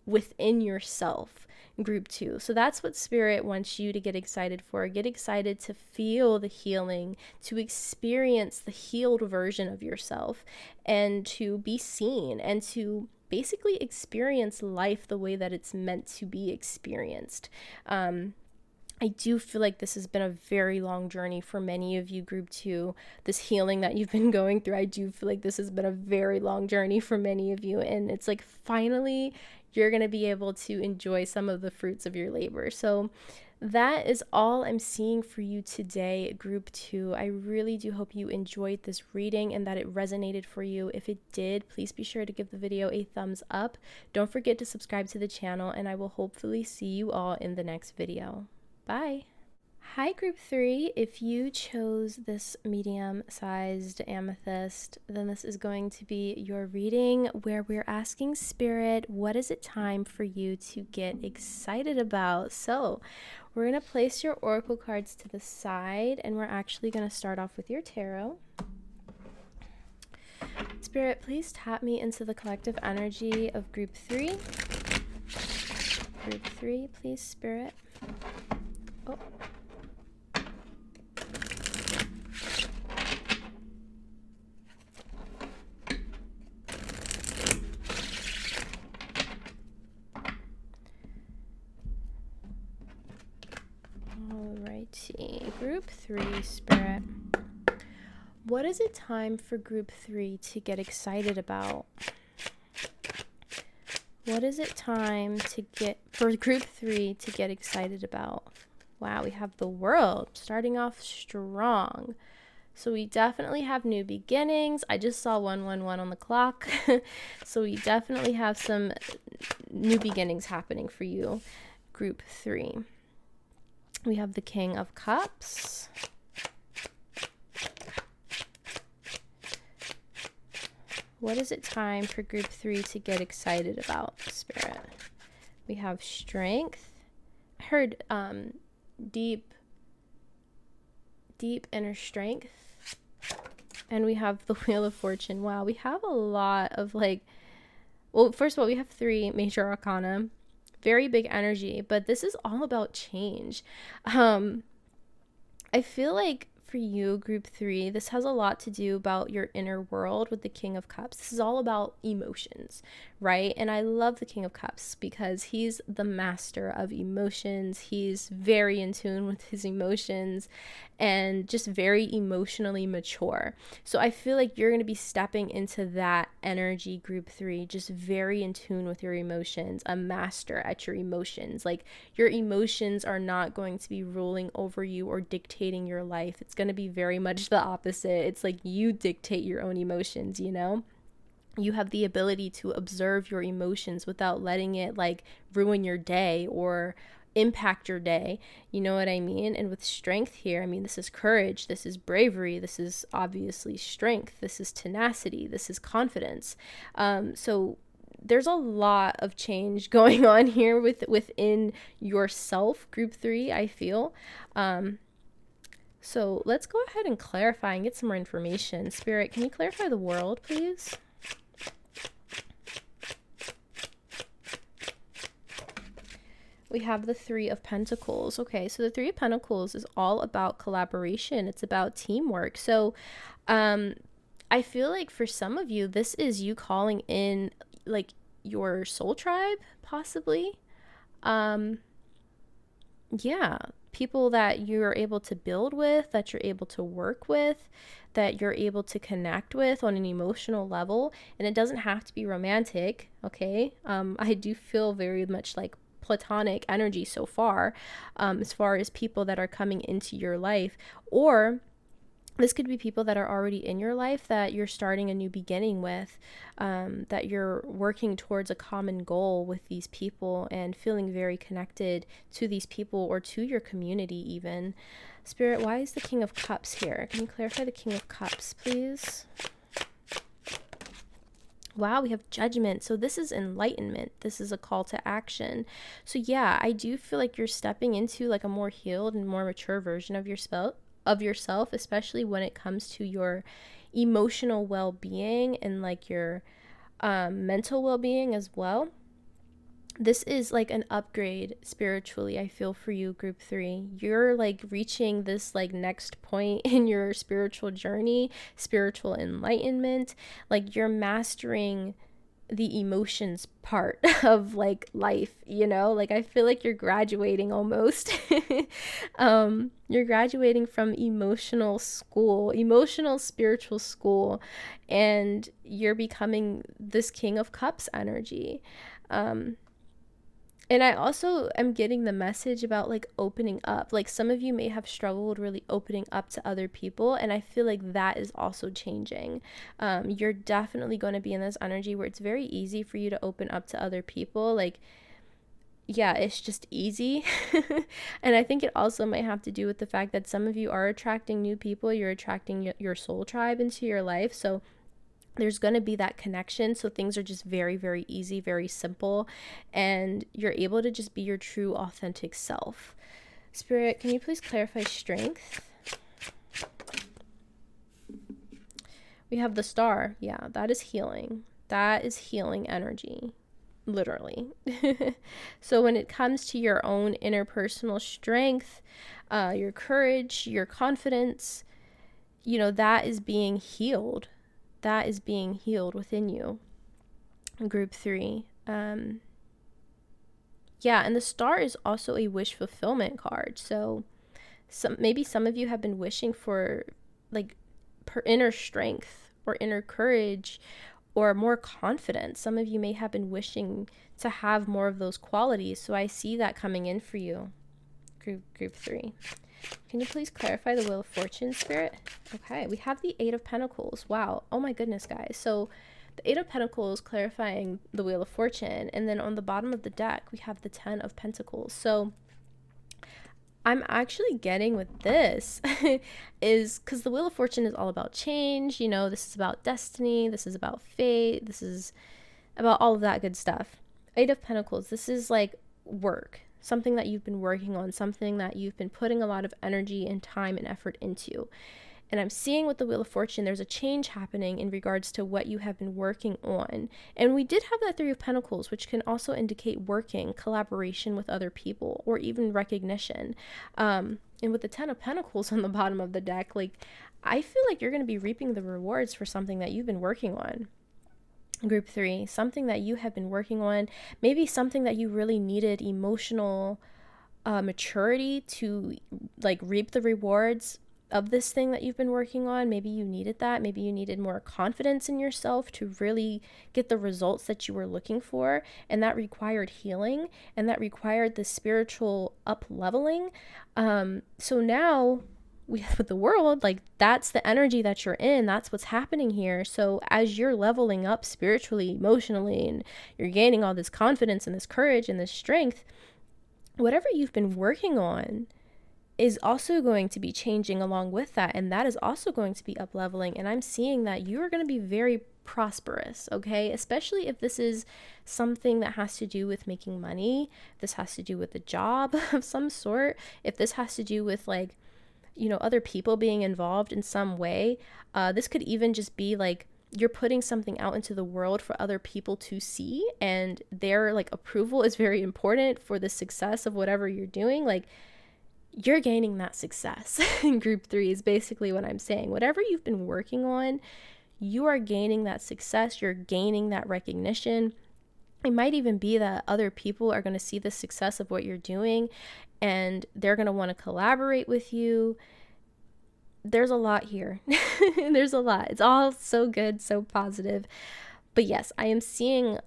within yourself, group 2. So that's what Spirit wants you to get excited for. Get excited to feel the healing, to experience the healed version of yourself, and to be seen, and to basically experience life the way that it's meant to be experienced. I do feel like this has been a very long journey for many of you, group 2. This healing that you've been going through, I do feel like this has been a very long journey for many of you. And it's like, finally, you're going to be able to enjoy some of the fruits of your labor. So that is all I'm seeing for you today, group 2. I really do hope you enjoyed this reading and that it resonated for you. If it did, please be sure to give the video a thumbs up. Don't forget to subscribe to the channel, and I will hopefully see you all in the next video. Bye. Hi, group 3. If you chose this medium-sized amethyst, then this is going to be your reading where we're asking Spirit, what is it time for you to get excited about? So we're going to place your oracle cards to the side, and we're actually going to start off with your tarot. Spirit, please tap me into the collective energy of group 3. Group 3, please, Spirit. Oh. Alrighty, group 3, Spirit. What is it time for group 3 to get excited about? What is it time for group 3 to get excited about? Wow, we have the World starting off strong. So we definitely have new beginnings. I just saw 111 on the clock. So we definitely have some new beginnings happening for you, group 3. We have the King of Cups. What is it time for group 3 to get excited about, Spirit? We have Strength. I heard deep inner strength. And we have the Wheel of Fortune. Wow, we have a lot of well, first of all, we have 3 major arcana. Very big energy, but this is all about change. I feel like for you, group 3, this has a lot to do about your inner world with the King of Cups. This is all about emotions, right? And I love the King of Cups because he's the master of emotions. He's very in tune with his emotions and just very emotionally mature. So I feel like you're going to be stepping into that energy, group 3, just very in tune with your emotions, a master at your emotions. Like, your emotions are not going to be ruling over you or dictating your life. It's going to be very much the opposite. It's like you dictate your own emotions, you know? You have the ability to observe your emotions without letting it ruin your day or impact your day. You know what I mean? And with strength here, I mean, this is courage, this is bravery, this is obviously strength, this is tenacity, this is confidence. So there's a lot of change going on here within yourself, group 3, I feel. So let's go ahead and clarify and get some more information. Spirit, can you clarify the World, please? We have the 3 of Pentacles. Okay, so the 3 of Pentacles is all about collaboration. It's about teamwork. So I feel like for some of you, this is you calling in your soul tribe, possibly. Yeah, people that you're able to build with, that you're able to work with, that you're able to connect with on an emotional level. And it doesn't have to be romantic, okay? I do feel very much like platonic energy so far, as far as people that are coming into your life. Or this could be people that are already in your life that you're starting a new beginning with, that you're working towards a common goal with these people and feeling very connected to these people or to your community even. Spirit, why is the King of Cups here? Can you clarify the King of Cups, please? Wow, we have Judgment. So this is enlightenment. This is a call to action. So yeah, I do feel like you're stepping into a more healed and more mature version of yourself, especially when it comes to your emotional well-being and your mental well-being as well. This is an upgrade spiritually, I feel, for you, group 3. You're reaching this next point in your spiritual journey, spiritual enlightenment. You're mastering the emotions part of life, you know? I feel like you're graduating almost. You're graduating from emotional spiritual school, and you're becoming this King of Cups energy. And I also am getting the message about like opening up. Like some of you may have struggled really opening up to other people, and I feel like that is also changing. You're definitely going to be in this energy where it's very easy for you to open up to other people. Like, yeah, it's just easy. And I think it also might have to do with the fact that some of you are attracting new people. You're attracting your soul tribe into your life. So there's going to be that connection. So things are just very, very easy, very simple, and you're able to just be your true, authentic self. Spirit, can you please clarify strength? We have the star. Yeah, that is healing. That is healing energy, literally. So when it comes to your own interpersonal strength, your courage, your confidence, that is being healed. That is being healed within you. Group 3. Yeah, and the star is also a wish fulfillment card. So maybe some of you have been wishing for like inner strength or inner courage or more confidence. Some of you may have been wishing to have more of those qualities. So I see that coming in for you. Group 3. Can you please clarify the Wheel of Fortune, Spirit? Okay, we have the Eight of Pentacles. Wow. Oh my goodness, guys. So the Eight of Pentacles clarifying the Wheel of Fortune. And then on the bottom of the deck, we have the 10 of Pentacles. So I'm actually getting with this is because the Wheel of Fortune is all about change. This is about destiny. This is about fate. This is about all of that good stuff. Eight of Pentacles. This is like work. Something that you've been working on, something that you've been putting a lot of energy and time and effort into. And I'm seeing with the Wheel of Fortune, there's a change happening in regards to what you have been working on. And we did have that Three of Pentacles, which can also indicate working, collaboration with other people, or even recognition. And with the 10 of Pentacles on the bottom of the deck, like, I feel like you're going to be reaping the rewards for something that you've been working on. Group 3, something that you have been working on, maybe something that you really needed emotional maturity to like reap the rewards of this thing that you've been working on. Maybe you needed that. Maybe you needed more confidence in yourself to really get the results that you were looking for. And that required healing, and that required the spiritual up leveling. So now with the world, like, that's the energy that you're in. That's what's happening here. So as you're leveling up spiritually, emotionally, and you're gaining all this confidence and this courage and this strength, whatever you've been working on is also going to be changing along with that. And that is also going to be up leveling. And I'm seeing that you are going to be very prosperous, okay? Especially if this is something that has to do with making money. If this has to do with a job of some sort. If this has to do with like, other people being involved in some way. This could even just be like you're putting something out into the world for other people to see, and their like approval is very important for the success of whatever you're doing. Like, you're gaining that success. In Group 3 is basically what I'm saying. Whatever you've been working on, you are gaining that success. You're gaining that recognition. It might even be that other people are going to see the success of what you're doing, and they're going to want to collaborate with you. There's a lot here. There's a lot. It's all so good, so positive. But yes, I am seeing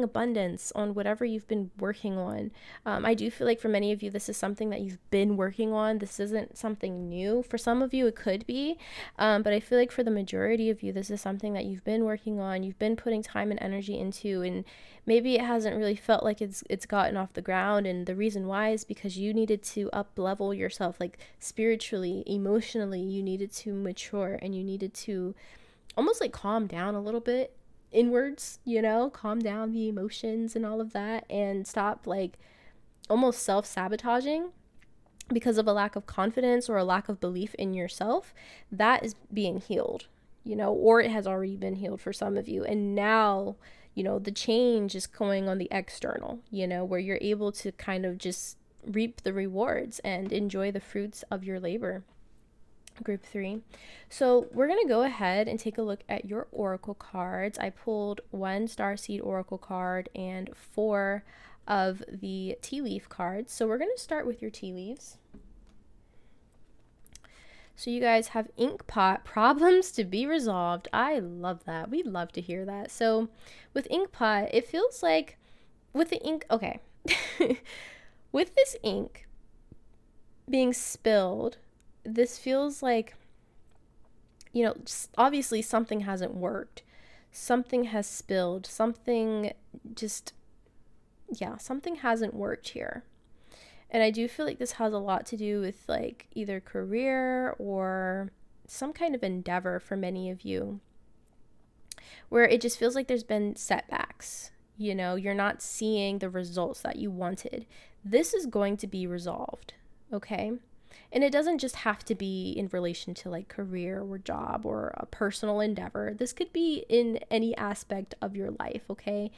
abundance on whatever you've been working on. I do feel like for many of you, this is something that you've been working on. This isn't something new. For some of you, it could be. But I feel like for the majority of you, this is something that you've been working on. You've been putting time and energy into, and maybe it hasn't really felt like it's gotten off the ground. And the reason why is because you needed to up level yourself, like spiritually, emotionally. You needed to mature, and you needed to almost like calm down a little bit inwards, calm down the emotions and all of that, and stop like almost self-sabotaging because of a lack of confidence or a lack of belief in yourself. That is being healed, or it has already been healed for some of you. And now, the change is going on the external, where you're able to kind of just reap the rewards and enjoy the fruits of your labor. Group 3. So we're going to go ahead and take a look at your oracle cards. I pulled 1 starseed oracle card and 4 of the tea leaf cards. So we're going to start with your tea leaves. So you guys have ink pot problems to be resolved. I love that. We love to hear that. So with ink pot, it feels like with the ink, okay, with this ink being spilled, this feels like, obviously something hasn't worked. Something has spilled. Something hasn't worked here. And I do feel like this has a lot to do with like either career or some kind of endeavor for many of you, where it just feels like there's been setbacks. You're not seeing the results that you wanted. This is going to be resolved, okay? And it doesn't just have to be in relation to like career or job or a personal endeavor. This could be in any aspect of your life, okay?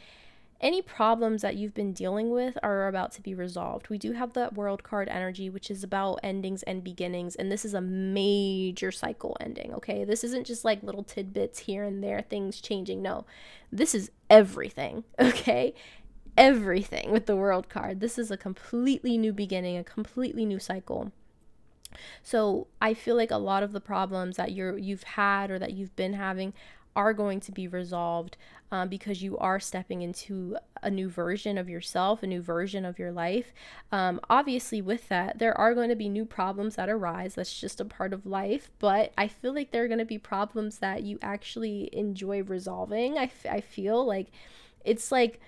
Any problems that you've been dealing with are about to be resolved. We do have that World card energy, which is about endings and beginnings, and this is a major cycle ending, okay? This isn't just like little tidbits here and there, things changing. No, this is everything, okay? Everything with the World card. This is a completely new beginning, a completely new cycle. So I feel like a lot of the problems that you've had or that you've been having are going to be resolved because you are stepping into a new version of yourself, a new version of your life. Obviously, with that, there are going to be new problems that arise. That's just a part of life. But I feel like there are going to be problems that you actually enjoy resolving. I feel like it's like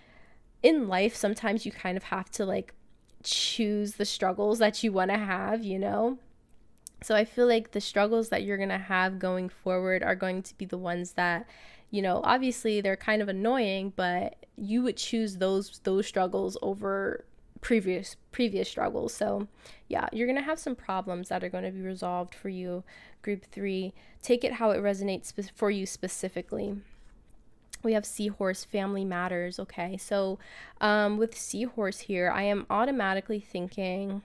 in life, sometimes you kind of have to like choose the struggles that you want to have, So I feel like the struggles that you're going to have going forward are going to be the ones that, obviously they're kind of annoying, but you would choose those struggles over previous struggles. So yeah, you're going to have some problems that are going to be resolved for you, group 3. Take it how it resonates for you specifically. We have Seahorse, family matters. Okay, so with Seahorse here, I am automatically thinking,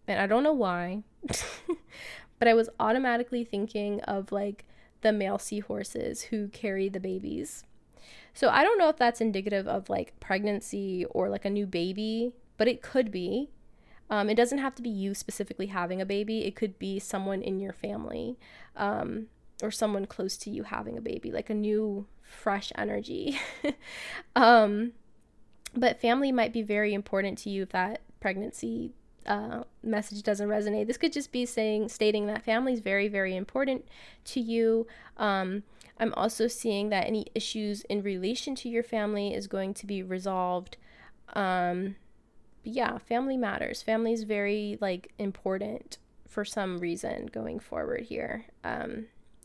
and I don't know why, but I was automatically thinking of like the male seahorses who carry the babies. So I don't know if that's indicative of like pregnancy or like a new baby, but it could be. It doesn't have to be you specifically having a baby. It could be someone in your family or someone close to you having a baby, like a new fresh energy. But family might be very important to you if that pregnancy message doesn't resonate. This could just be stating that family is very, very important to you. I'm also seeing that any issues in relation to your family is going to be resolved. But yeah, family matters. Family is very like important for some reason going forward here.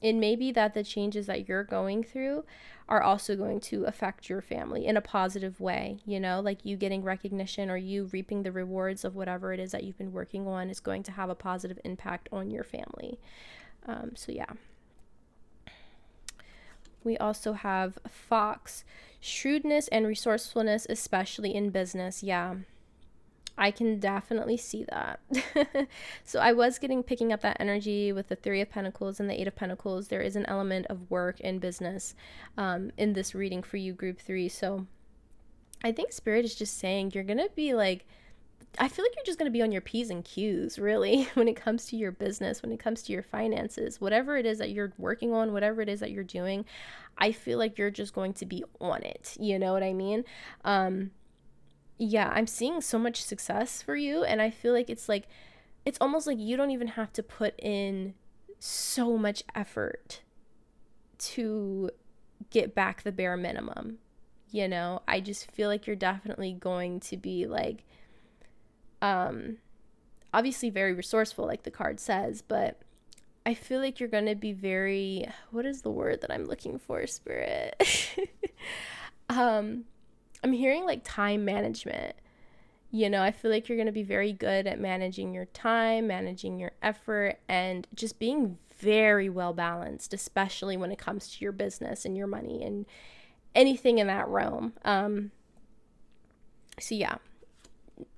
It may be that the changes that you're going through are also going to affect your family in a positive way, like you getting recognition or you reaping the rewards of whatever it is that you've been working on is going to have a positive impact on your family. So yeah. We also have Fox, shrewdness and resourcefulness, especially in business. Yeah, I can definitely see that. So I was picking up that energy with the 3 of Pentacles and the 8 of Pentacles. There is an element of work and business in this reading for you, group 3. So I think Spirit is just saying you're going to be like, I feel like you're just going to be on your P's and Q's, really, when it comes to your business, when it comes to your finances, whatever it is that you're working on, whatever it is that you're doing. I feel like you're just going to be on it. You know what I mean? Yeah, I'm seeing so much success for you, and I feel like it's almost like you don't even have to put in so much effort to get back the bare minimum. I just feel like you're definitely going to be like, obviously very resourceful, like the card says, but I feel like you're going to be very, what is the word that I'm looking for, Spirit? I'm hearing like time management. I feel like you're going to be very good at managing your time, managing your effort, and just being very well balanced, especially when it comes to your business and your money and anything in that realm. So yeah,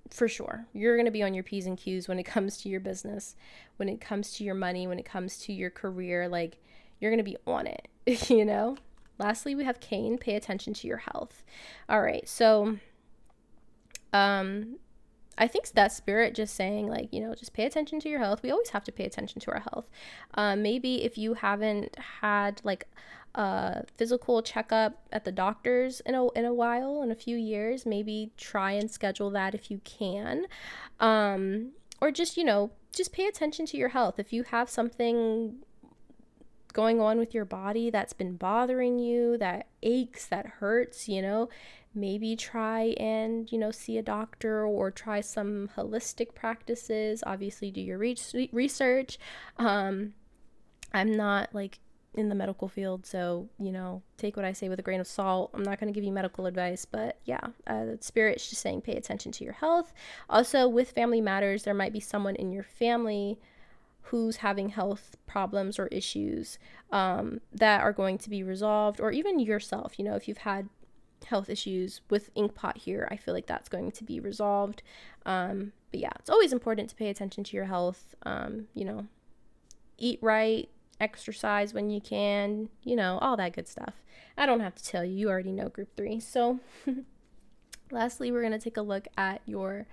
for sure. You're going to be on your P's and Q's when it comes to your business, when it comes to your money, when it comes to your career. Like, you're going to be on it, Lastly, we have Cain, pay attention to your health. All right, so I think that spirit just saying, like, just pay attention to your health. We always have to pay attention to our health. Maybe if you haven't had like a physical checkup at the doctor's in a while, in a few years, maybe try and schedule that if you can. Or just pay attention to your health. If you have something going on with your body that's been bothering you, that aches, that hurts, maybe try and, see a doctor, or try some holistic practices. Obviously, do your research. I'm not like in the medical field, so, take what I say with a grain of salt. I'm not going to give you medical advice, but yeah, Spirit's just saying pay attention to your health. Also, with family matters, there might be someone in your family who's having health problems or issues that are going to be resolved, or even yourself, if you've had health issues with Inkpot here, I feel like that's going to be resolved. But yeah, it's always important to pay attention to your health. Eat right, exercise when you can, all that good stuff. I don't have to tell you, you already know group 3. So lastly, we're going to take a look at your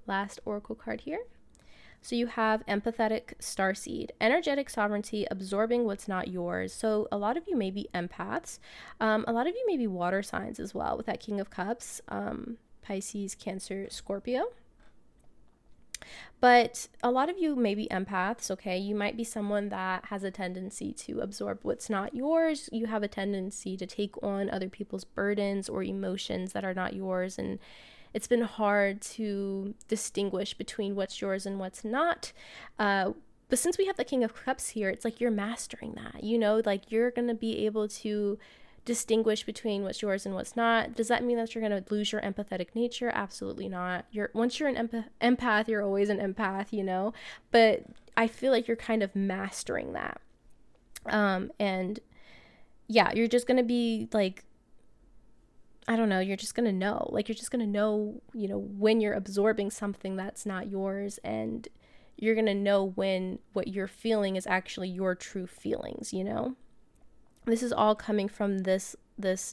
last oracle card here. So you have empathetic starseed, energetic sovereignty, absorbing what's not yours. So a lot of you may be empaths. A lot of you may be water signs as well with that King of Cups, Pisces, Cancer, Scorpio. But a lot of you may be empaths, okay? You might be someone that has a tendency to absorb what's not yours. You have a tendency to take on other people's burdens or emotions that are not yours, and it's been hard to distinguish between what's yours and what's not. But since we have the King of Cups here, it's like you're mastering that, like you're going to be able to distinguish between what's yours and what's not. Does that mean that you're going to lose your empathetic nature? Absolutely not. Once you're an empath, you're always an empath, but I feel like you're kind of mastering that. And yeah, you're just going to be like, I don't know, you're just going to know, when you're absorbing something that's not yours, and you're going to know when what you're feeling is actually your true feelings, This is all coming from this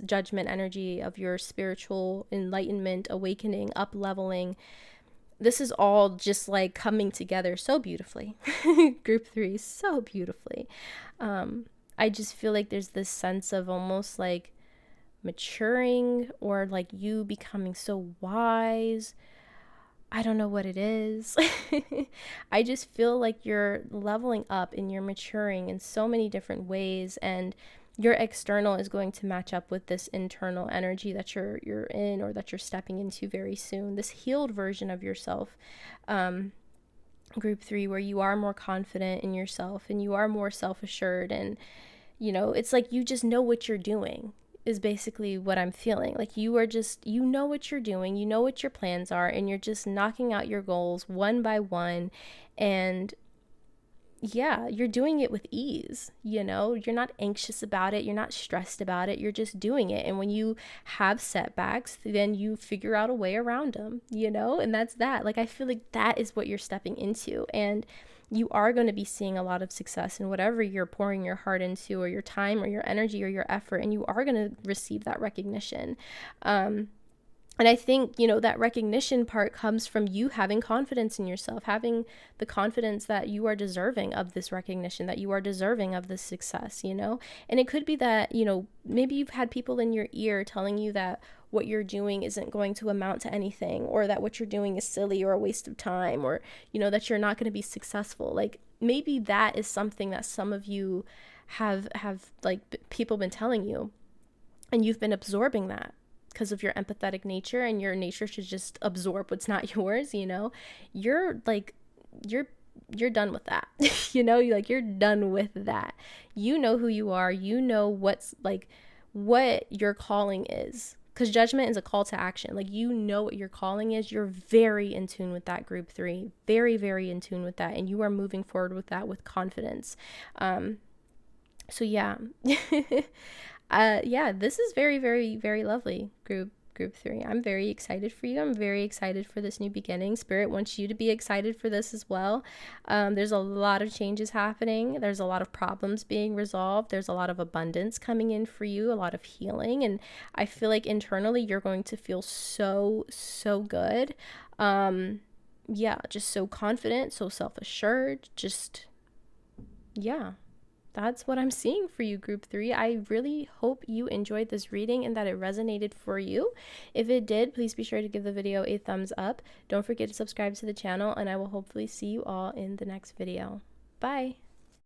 judgment energy of your spiritual enlightenment, awakening, up-leveling. This is all just like coming together so beautifully. Group 3, so beautifully. I just feel like there's this sense of almost like maturing, or like you becoming so wise. I don't know what it is. I just feel like you're leveling up and you're maturing in so many different ways, and your external is going to match up with this internal energy that you're in, or that you're stepping into very soon. This healed version of yourself, group 3, where you are more confident in yourself and you are more self-assured, and it's like you just know what you're doing, is basically what I'm feeling. Like you are just, know what you're doing, you know what your plans are, and you're just knocking out your goals one by one. And yeah, you're doing it with ease, you're not anxious about it, you're not stressed about it, you're just doing it. And when you have setbacks, then you figure out a way around them, and that's that. Like I feel like that is what you're stepping into, and you are going to be seeing a lot of success in whatever you're pouring your heart into, or your time or your energy or your effort, and you are going to receive that recognition. And I think, that recognition part comes from you having confidence in yourself, having the confidence that you are deserving of this recognition, that you are deserving of this success, And it could be that, maybe you've had people in your ear telling you that what you're doing isn't going to amount to anything, or that what you're doing is silly or a waste of time, or, that you're not going to be successful. Like maybe that is something that some of you have like people been telling you, and you've been absorbing that because of your empathetic nature, and your nature should just absorb what's not yours. You're like, you're done with that. You're done with that. You know who you are. You know what your calling is. Because judgment is a call to action. Like, what your calling is. You're very in tune with that, group 3. Very, very in tune with that. And you are moving forward with that with confidence. So yeah. Yeah, this is very, very, very lovely, group 3. I'm very excited for you. I'm very excited for this new beginning. Spirit wants you to be excited for this as well. There's a lot of changes happening. There's a lot of problems being resolved. There's a lot of abundance coming in for you, a lot of healing. And I feel like internally you're going to feel so, so good. yeah, just so confident, so self-assured, just, yeah. That's what I'm seeing for you, group 3. I really hope you enjoyed this reading and that it resonated for you. If it did, please be sure to give the video a thumbs up. Don't forget to subscribe to the channel, and I will hopefully see you all in the next video. Bye!